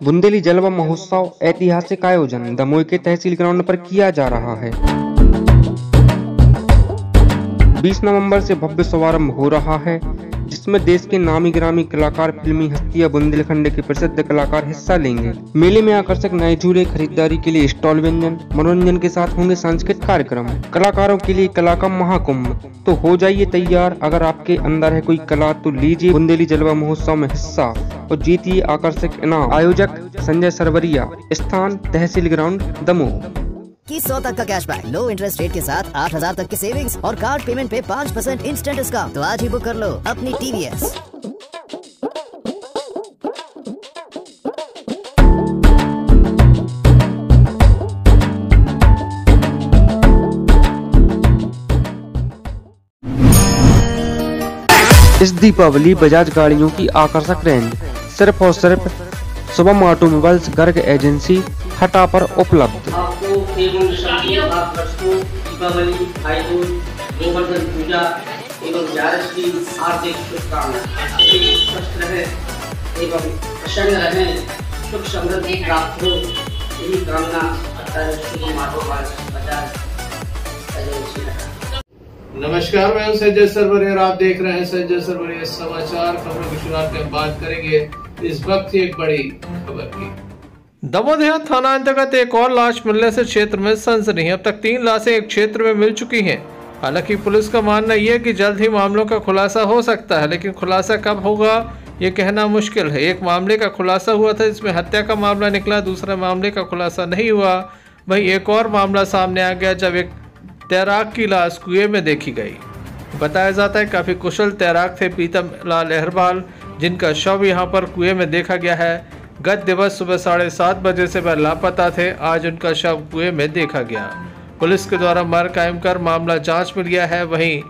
बुंदेली जलवा महोत्सव ऐतिहासिक आयोजन दमोह के तहसील ग्राउंड पर किया जा रहा है। 20 नवंबर से भव्य शुभारंभ हो रहा है, जिसमें देश के नामी गिरामी कलाकार, फिल्मी हस्तियां, बुंदेलखंड के प्रसिद्ध कलाकार हिस्सा लेंगे। मेले में आकर्षक नए झूले, खरीदारी के लिए स्टॉल, व्यंजन, मनोरंजन के साथ होंगे सांस्कृतिक कार्यक्रम, कलाकारों के लिए कला का महाकुंभ। तो हो जाइए तैयार। अगर आपके अंदर है कोई कला तो लीजिए बुंदेली जलवा महोत्सव में हिस्सा और जीतिए आकर्षक इनाम। आयोजक संजय सरवरिया, स्थान तहसील ग्राउंड दमोह। 100 तक का कैशबैक, लो इंटरेस्ट रेट के साथ 8000 तक की सेविंग्स और कार्ड पेमेंट पे 5% इंस्टेंट डिस्काउंट। तो आज ही बुक कर लो अपनी TVS। इस दीपावली बजाज गाड़ियों की आकर्षक रेंज सिर्फ और सिर्फ शुभम ऑटोमोबाइल्स गर्ग एजेंसी हटा पर उपलब्ध। आपको एवं दीपावली, भाई दूज, गोवर्धन पूजा एवं ग्यारस की हार्दिक शुभकामनाएं। स्वस्थ रहे एवं प्रसन्न रहे, सुख समृद्धि प्राप्त हो, यही कामना शुभम ऑटोमोबाइल्स बजाज एजेंसी। नमस्कार, मैं हूं संजय सरवरिया और आप देख रहे हैं संजय सरवरिया समाचार। खबरों की शुरुआत में बात करेंगे इस वक्त की एक बड़ी खबर की। दमोह थाना अंतर्गत एक और लाश मिलने से क्षेत्र में सनसनी। अब तक 3 लाशें एक क्षेत्र में मिल चुकी हैं। हालांकि पुलिस का मानना यह है कि जल्द ही मामलों का खुलासा हो सकता है, लेकिन खुलासा कब होगा ये कहना मुश्किल है। एक मामले का खुलासा हुआ था, इसमें हत्या का मामला निकला, दूसरे मामले का खुलासा नहीं हुआ। वहीं एक और मामला सामने आ गया जब एक तैराक की लाश कुएं में देखी गई। बताया जाता है काफी कुशल तैराक थे प्रीतम लाल अहरवाल, जिनका शव यहां पर कुएं में देखा गया है। गत दिवस सुबह 7:30 बजे से वह लापता थे। आज उनका शव कुएं में देखा गया। पुलिस के द्वारा मर कायम कर मामला जांच में लिया है। वहीं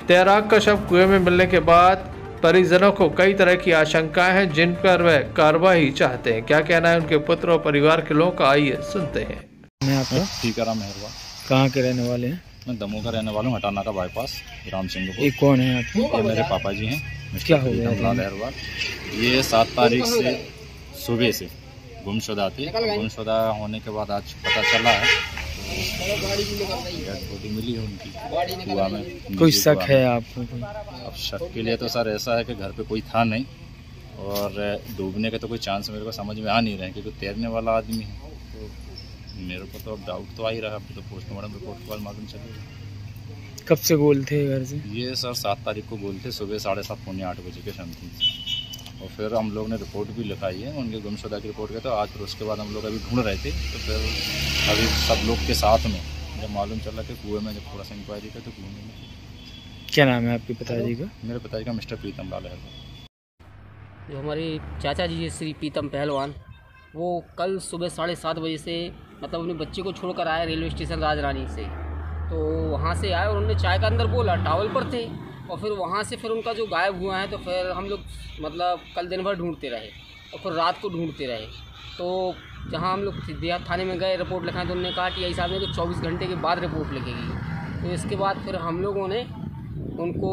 तैराक का शव कुएं में मिलने के बाद परिजनों को कई तरह की आशंकाएं हैं, जिन पर वह कार्रवाई चाहते हैं। क्या कहना है उनके पुत्र और परिवार के लोगों का, आइए सुनते हैं। मैं आपका टीकाराम मेहरवा। कहाँ के रहने वाले हैं? मैं दमोह का रहने वाला हूँ, हटाना का बाईपास, राम सिंह। ये कौन है आपके? ये मेरे पापा जी हैं, क्या हो गया? लाल अहरवाल। ये 7 तारीख से सुबह से गुमशुदा थे। गुमशुदा होने के बाद आज पता चला है बॉडी मिली है उनकी कुआं में। कोई शक है आपको? अब शक के लिए तो सर ऐसा है कि घर पे कोई था नहीं और डूबने के तो कोई चांस मेरे को समझ में आ नहीं रहे, क्योंकि तैरने वाला आदमी है। तो मेरे को तो अब डाउट तो आ ही रहा है। तो पोस्टमार्टम रिपोर्ट के बाद मालूम चलेगा। कब से गोल थे घर से? ये सर 7 तारीख को बोलते सुबह 7:30 पौने 8 बजे के समथिंग। और फिर हम लोग ने रिपोर्ट भी लिखाई है उनके गुमशुदा की रिपोर्ट के। तो आज फिर उसके बाद हम लोग अभी ढूंढ रहे थे, तो फिर अभी सब लोग के साथ में जब मालूम चला कि कुएं में, जब थोड़ा सा इंक्वायरी का, तो कुएं में। क्या नाम है आपके पिताजी का? मेरे पिताजी का मिस्टर प्रीतम लाल अहरवाल। जो हमारे चाचा जी श्री प्रीतम पहलवान, वो कल सुबह 7:30 बजे से मतलब अपने बच्चे को छोड़कर आए रेलवे स्टेशन राजरानी से। तो वहाँ से आए और उन्होंने चाय का अंदर बोला, टावल पर थे। और फिर वहाँ से फिर उनका जो गायब हुआ है, तो फिर हम लोग मतलब कल दिन भर ढूंढते रहे और फिर रात को ढूंढते रहे। तो जहाँ हम लोग देहात थाने में गए रिपोर्ट लिखाएं, तो उन्होंने कहा टीआई साहब ने तो 24 घंटे के बाद रिपोर्ट लिखेगी। तो इसके बाद फिर हम लोगों ने उनको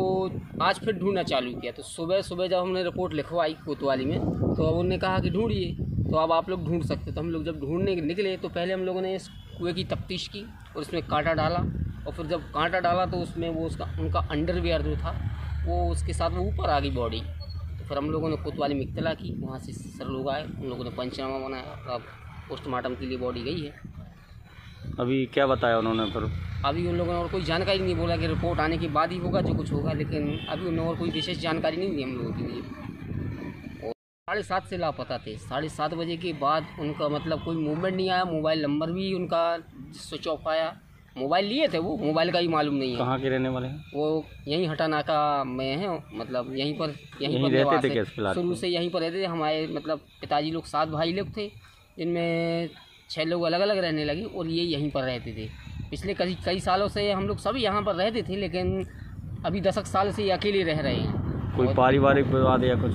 आज फिर ढूंढना चालू किया। तो सुबह सुबह जब हमने रिपोर्ट लिखवाई कोतवाली में, तो अब उन्होंने कहा कि ढूंढिए, तो अब आप लोग ढूंढ सकते। तो हम लोग जब ढूंढने निकले तो पहले हम लोगों ने इस कुएँ की तफ्तीश की और उसमें कांटा डाला। और फिर जब कांटा डाला तो उसमें वो उनका अंडरवियर जो था वो उसके साथ वो ऊपर आ गई बॉडी। तो फिर हम लोगों ने कोतवाली में इत्तला की, वहाँ से सर लोग आए, उन लोगों ने पंचनामा बनाया। अब पोस्टमार्टम के लिए बॉडी गई है। अभी क्या बताया उन्होंने? फिर अभी उन लोगों ने और कोई जानकारी नहीं, बोला कि रिपोर्ट आने के बाद ही होगा जो कुछ होगा, लेकिन अभी उन्होंने और कोई विशेष जानकारी नहीं दी हम लोगों के लिए। और 7:30 से लापता थे। 7:30 बजे के बाद उनका मतलब कोई मूवमेंट नहीं आया। मोबाइल नंबर भी उनका स्विच ऑफ आया। मोबाइल लिए थे, वो मोबाइल का ही मालूम नहीं है। कहाँ के रहने वाले हैं? वो यहीं हटानाका में है, मतलब यहीं पर रहते थे। कैसे शुरू से यहीं पर रहते थे। हमारे मतलब पिताजी लोग 7 भाई लोग थे, जिनमें 6 लोग अलग अलग रहने लगे और ये यहीं पर रहते थे। पिछले कई सालों से हम लोग सभी यहाँ पर रहते थे, लेकिन अभी 10 साल से ये अकेले रह रहे हैं। कोई पारिवारिक विवाद या कुछ?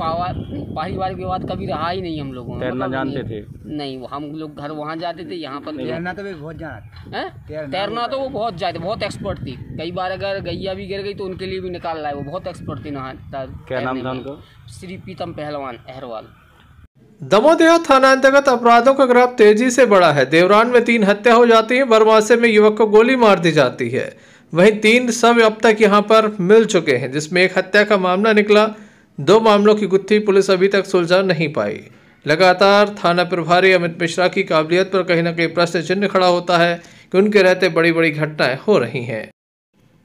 पारिवारिक विवाद कभी रहा ही नहीं हम लोगों में। तैरना जानते थे? नहीं, हम लोग घर वहाँ जाते थे, यहाँ पर तैरना तो बहुत जानते हैं। तैरना तो वो बहुत जाते, बहुत एक्सपर्ट थी। कई बार अगर गैया भी गिर गई तो उनके लिए भी निकाल लाए। वो बहुत एक्सपर्ट थी नहा। क्या नाम था उनका? श्री प्रीतम पहलवान अहरवाल। दमोह थाना अंतर्गत अपराधों का ग्राफ तेजी से बढ़ा है। देवरान में 3 हत्या हो जाती है, बरमासे में युवक को गोली मार दी जाती है। वहीं 3 शव अब तक यहां पर मिल चुके हैं, जिसमें एक हत्या का मामला निकला। 2 मामलों की गुत्थी पुलिस अभी तक सुलझा नहीं पाई। लगातार थाना प्रभारी अमित मिश्रा की काबिलियत पर कहीं न कहीं प्रश्न चिन्ह खड़ा होता है कि उनके रहते बड़ी बड़ी घटनाएं हो रही हैं।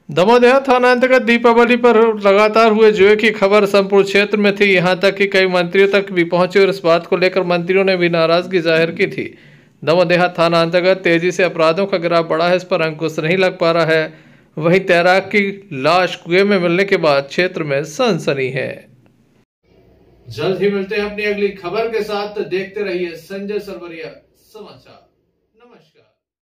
दमोह थाना अंतर्गत दीपावली पर लगातार हुए जुए की खबर संपूर्ण क्षेत्र में थी। यहां तक कि कई मंत्रियों तक भी पहुंचे और इस बात को लेकर मंत्रियों ने भी नाराजगी जाहिर की थी। दमोह थाना अंतर्गत तेजी से अपराधों का ग्राफ बढ़ा है, इस पर अंकुश नहीं लग पा रहा है। वहीं तैराक की लाश कुएं में मिलने के बाद क्षेत्र में सनसनी है। जल्द ही मिलते हैं अपनी अगली खबर के साथ। देखते रहिए संजय सरवरिया समाचार।